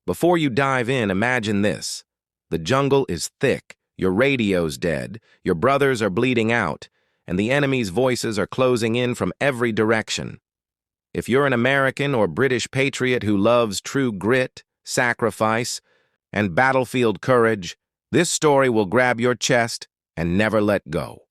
Before you dive in, imagine this. The jungle is thick, your radio's dead, your brothers are bleeding out, and the enemy's voices are closing in from every direction. If you're an American or British patriot who loves true grit, sacrifice, and battlefield courage, this story will grab your chest and never let go.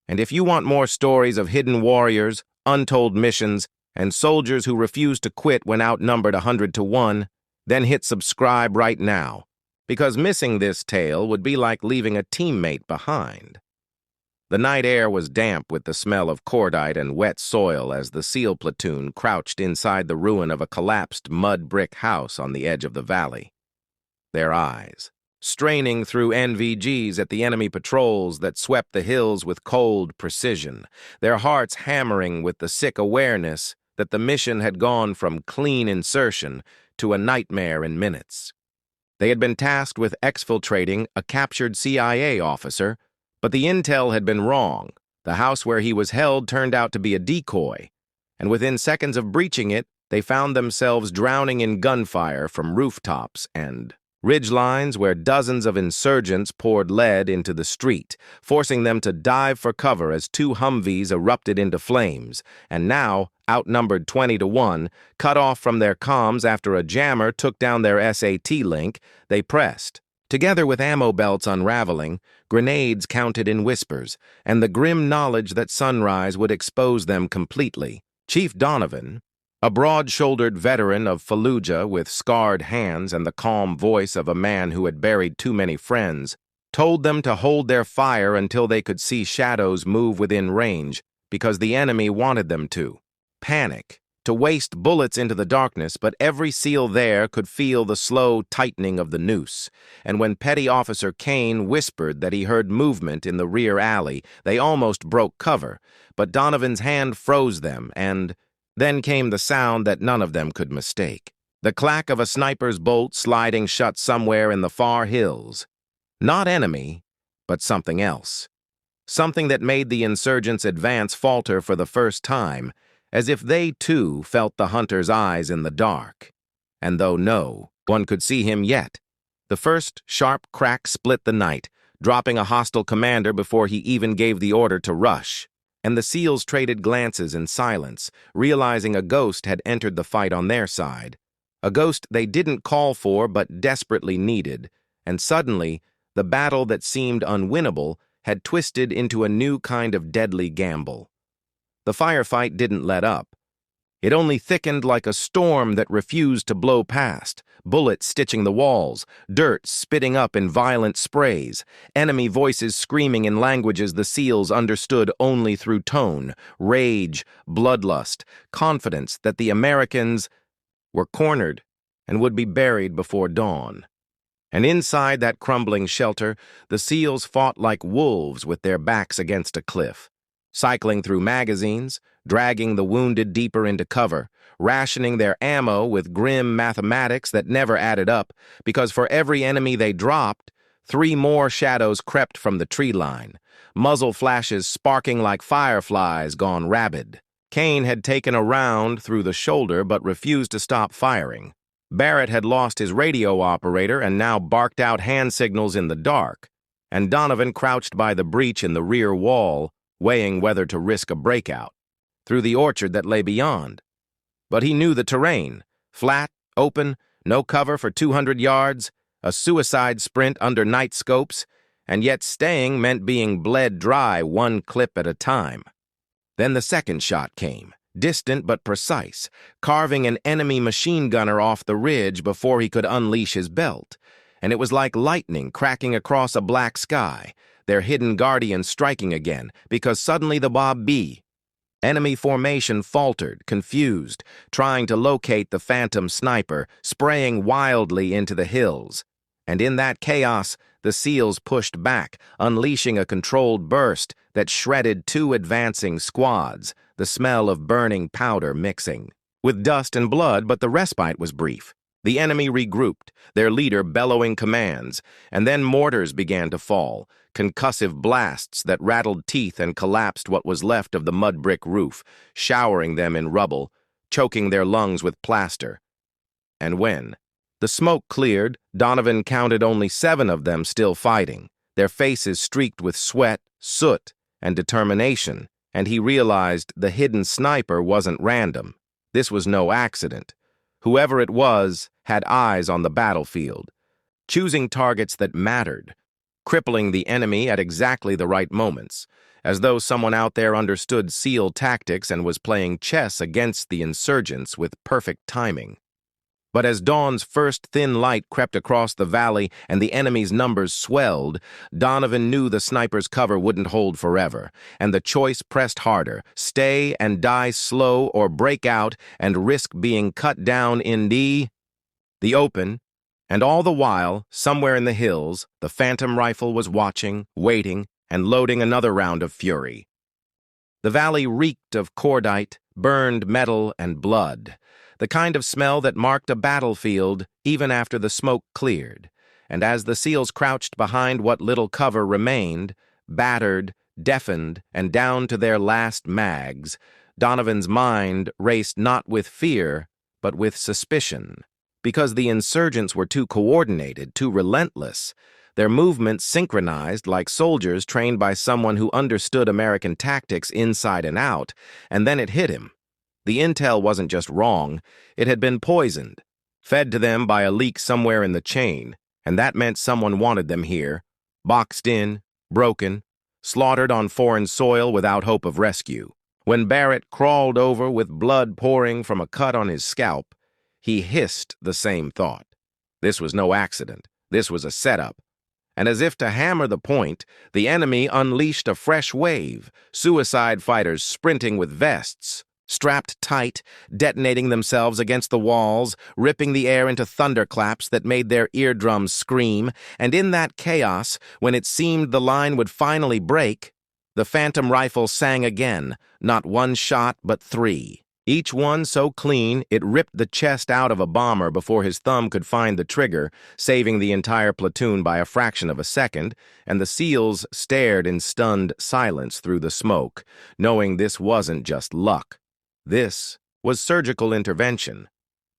And if you want more stories of hidden warriors, untold missions, and soldiers who refuse to quit when outnumbered 100 to 1, then hit subscribe right now, because missing this tale would be like leaving a teammate behind. The night air was damp with the smell of cordite and wet soil as the SEAL platoon crouched inside the ruin of a collapsed mud brick house on the edge of the valley. Their eyes, straining through NVGs at the enemy patrols that swept the hills with cold precision, their hearts hammering with the sick awareness that the mission had gone from clean insertion to a nightmare in minutes. They had been tasked with exfiltrating a captured CIA officer, but the intel had been wrong. The house where he was held turned out to be a decoy, and within seconds of breaching it, they found themselves drowning in gunfire from rooftops and ridgelines where dozens of insurgents poured lead into the street, forcing them to dive for cover as two Humvees erupted into flames, and now, outnumbered 20 to 1, cut off from their comms after a jammer took down their SAT link, they pressed. Together with ammo belts unraveling, grenades counted in whispers, and the grim knowledge that sunrise would expose them completely. Chief Donovan, a broad-shouldered veteran of Fallujah with scarred hands and the calm voice of a man who had buried too many friends, told them to hold their fire until they could see shadows move within range, because the enemy wanted them to. Panic, to waste bullets into the darkness, but every SEAL there could feel the slow tightening of the noose, and when Petty Officer Kane whispered that he heard movement in the rear alley, they almost broke cover, but Donovan's hand froze them, and then came the sound that none of them could mistake. The clack of a sniper's bolt sliding shut somewhere in the far hills. Not enemy, but something else. Something that made the insurgents' advance falter for the first time, as if they, too, felt the hunter's eyes in the dark. And though no one could see him yet, the first sharp crack split the night, dropping a hostile commander before he even gave the order to rush. And the SEALs traded glances in silence, realizing a ghost had entered the fight on their side. A ghost they didn't call for but desperately needed, and suddenly, the battle that seemed unwinnable had twisted into a new kind of deadly gamble. The firefight didn't let up. It only thickened like a storm that refused to blow past, bullets stitching the walls, dirt spitting up in violent sprays, enemy voices screaming in languages the SEALs understood only through tone, rage, bloodlust, confidence that the Americans were cornered and would be buried before dawn. And inside that crumbling shelter, the SEALs fought like wolves with their backs against a cliff, cycling through magazines, dragging the wounded deeper into cover, rationing their ammo with grim mathematics that never added up, because for every enemy they dropped, 3 more shadows crept from the tree line, muzzle flashes sparking like fireflies gone rabid. Kane had taken a round through the shoulder but refused to stop firing. Barrett had lost his radio operator and now barked out hand signals in the dark, and Donovan crouched by the breach in the rear wall, weighing whether to risk a breakout through the orchard that lay beyond. But he knew the terrain, flat, open, no cover for 200 yards, a suicide sprint under night scopes, and yet staying meant being bled dry one clip at a time. Then the second shot came, distant but precise, carving an enemy machine gunner off the ridge before he could unleash his belt, and it was like lightning cracking across a black sky, their hidden guardian striking again, because suddenly the Bob B. Enemy formation faltered, confused, trying to locate the phantom sniper, spraying wildly into the hills. And in that chaos, the SEALs pushed back, unleashing a controlled burst that shredded 2 advancing squads, the smell of burning powder mixing with dust and blood, but the respite was brief. The enemy regrouped, their leader bellowing commands, and then mortars began to fall, concussive blasts that rattled teeth and collapsed what was left of the mud brick roof, showering them in rubble, choking their lungs with plaster. And when, The smoke cleared. Donovan counted only 7 of them still fighting, their faces streaked with sweat, soot, and determination, and he realized the hidden sniper wasn't random. This was no accident. Whoever it was had eyes on the battlefield, choosing targets that mattered, crippling the enemy at exactly the right moments, as though someone out there understood SEAL tactics and was playing chess against the insurgents with perfect timing. But as dawn's first thin light crept across the valley and the enemy's numbers swelled, Donovan knew the sniper's cover wouldn't hold forever, and the choice pressed harder: stay and die slow or break out and risk being cut down in the open. And all the while, somewhere in the hills, the phantom rifle was watching, waiting, and loading another round of fury. The valley reeked of cordite, burned metal, and blood, the kind of smell that marked a battlefield even after the smoke cleared. And as the SEALs crouched behind what little cover remained, battered, deafened, and down to their last mags, Donovan's mind raced not with fear, but with suspicion. Because the insurgents were too coordinated, too relentless, their movements synchronized like soldiers trained by someone who understood American tactics inside and out, and then it hit him. The intel wasn't just wrong, it had been poisoned, fed to them by a leak somewhere in the chain, and that meant someone wanted them here, boxed in, broken, slaughtered on foreign soil without hope of rescue. When Barrett crawled over with blood pouring from a cut on his scalp, he hissed the same thought. This was no accident. This was a setup. And as if to hammer the point, the enemy unleashed a fresh wave, suicide fighters sprinting with vests, strapped tight, detonating themselves against the walls, ripping the air into thunderclaps that made their eardrums scream, and in that chaos, when it seemed the line would finally break, the phantom rifle sang again, not 1 shot but 3. Each one so clean it ripped the chest out of a bomber before his thumb could find the trigger, saving the entire platoon by a fraction of a second, and the SEALs stared in stunned silence through the smoke, knowing this wasn't just luck. This was surgical intervention.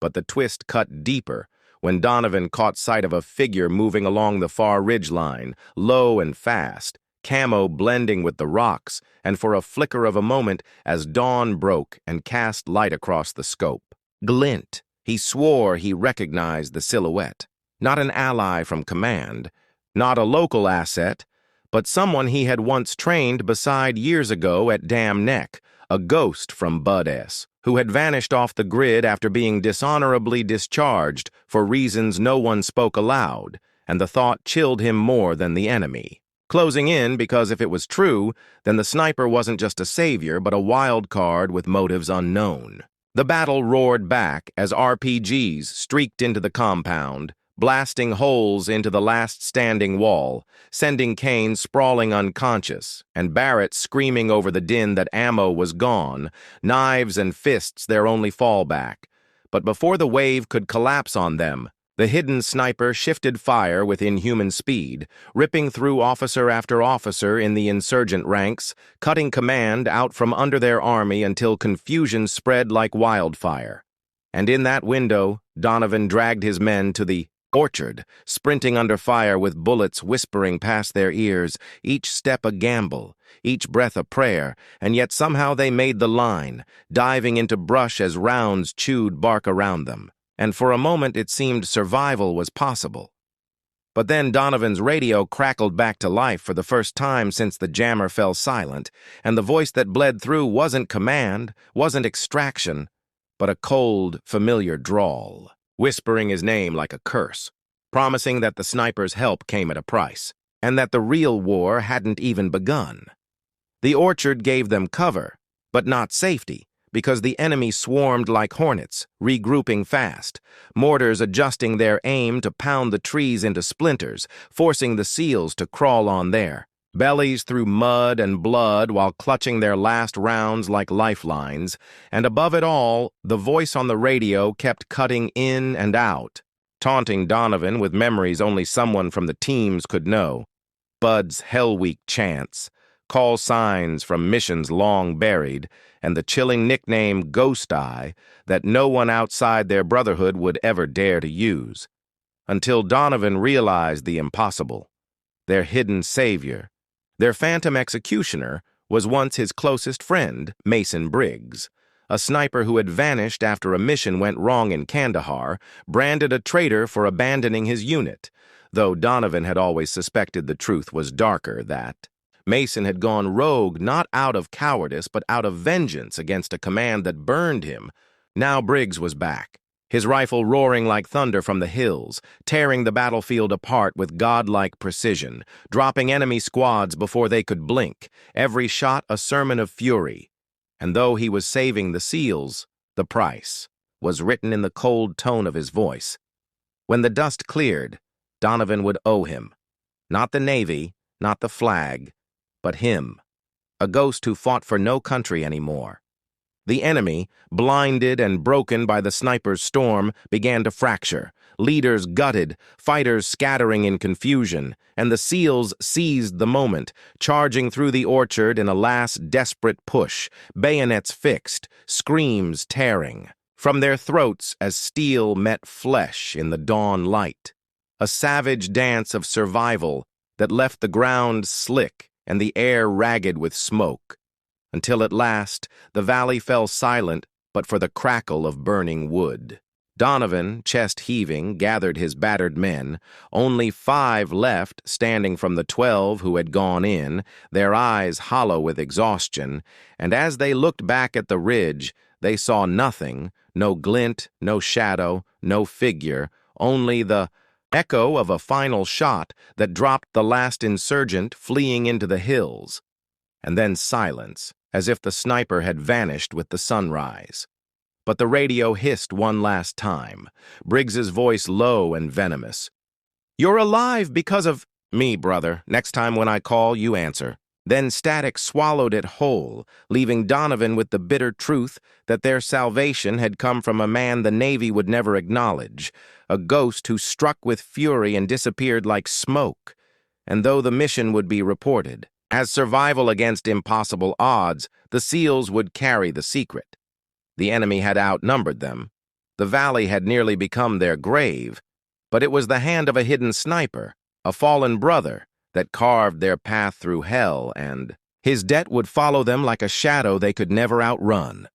But the twist cut deeper when Donovan caught sight of a figure moving along the far ridgeline, low and fast, camo blending with the rocks, and for a flicker of a moment as dawn broke and cast light across the scope. Glint. He swore he recognized the silhouette. Not an ally from command, not a local asset, but someone he had once trained beside years ago at Dam Neck, a ghost from Bud S., who had vanished off the grid after being dishonorably discharged for reasons no one spoke aloud, and the thought chilled him more than the enemy. Closing in because if it was true, then the sniper wasn't just a savior but a wild card with motives unknown. The battle roared back as RPGs streaked into the compound, blasting holes into the last standing wall, sending Kane sprawling unconscious, and Barrett screaming over the din that ammo was gone, knives and fists their only fallback. But before the wave could collapse on them, the hidden sniper shifted fire with inhuman speed, ripping through officer after officer in the insurgent ranks, cutting command out from under their army until confusion spread like wildfire. And in that window, Donovan dragged his men to the orchard, sprinting under fire with bullets whispering past their ears, each step a gamble, each breath a prayer, and yet somehow they made the line, diving into brush as rounds chewed bark around them. And for a moment it seemed survival was possible. But then Donovan's radio crackled back to life for the first time since the jammer fell silent, and the voice that bled through wasn't command, wasn't extraction, but a cold, familiar drawl, whispering his name like a curse, promising that the sniper's help came at a price, and that the real war hadn't even begun. The orchard gave them cover, but not safety, because the enemy swarmed like hornets, regrouping fast, mortars adjusting their aim to pound the trees into splinters, forcing the SEALs to crawl on there, bellies through mud and blood while clutching their last rounds like lifelines, and above it all, the voice on the radio kept cutting in and out, taunting Donovan with memories only someone from the teams could know. Bud's Hell Week chants, call signs from missions long buried, and the chilling nickname Ghost Eye that no one outside their brotherhood would ever dare to use. Until Donovan realized the impossible. Their hidden savior, their phantom executioner, was once his closest friend, Mason Briggs, a sniper who had vanished after a mission went wrong in Kandahar, branded a traitor for abandoning his unit, though Donovan had always suspected the truth was darker, that Mason had gone rogue not out of cowardice but out of vengeance against a command that burned him. Now Briggs was back, his rifle roaring like thunder from the hills, tearing the battlefield apart with godlike precision, dropping enemy squads before they could blink, every shot a sermon of fury. And though he was saving the SEALs, the price was written in the cold tone of his voice. When the dust cleared, Donovan would owe him. Not the Navy, not the flag, but him, a ghost who fought for no country anymore. The enemy, blinded and broken by the sniper's storm, began to fracture, leaders gutted, fighters scattering in confusion, and the SEALs seized the moment, charging through the orchard in a last desperate push, bayonets fixed, screams tearing from their throats as steel met flesh in the dawn light. A savage dance of survival that left the ground slick and the air ragged with smoke, until at last the valley fell silent but for the crackle of burning wood. Donovan, chest heaving, gathered his battered men, only 5 left standing from the 12 who had gone in, their eyes hollow with exhaustion, and as they looked back at the ridge, they saw nothing, no glint, no shadow, no figure, only the echo of a final shot that dropped the last insurgent fleeing into the hills, and then silence, as if the sniper had vanished with the sunrise. But the radio hissed one last time, Briggs's voice low and venomous. "You're alive because of me, brother. Next time when I call, you answer." Then static swallowed it whole, leaving Donovan with the bitter truth that their salvation had come from a man the Navy would never acknowledge, a ghost who struck with fury and disappeared like smoke. And though the mission would be reported as survival against impossible odds, the SEALs would carry the secret. The enemy had outnumbered them. The valley had nearly become their grave, but it was the hand of a hidden sniper, a fallen brother, that carved their path through hell, and his debt would follow them like a shadow they could never outrun.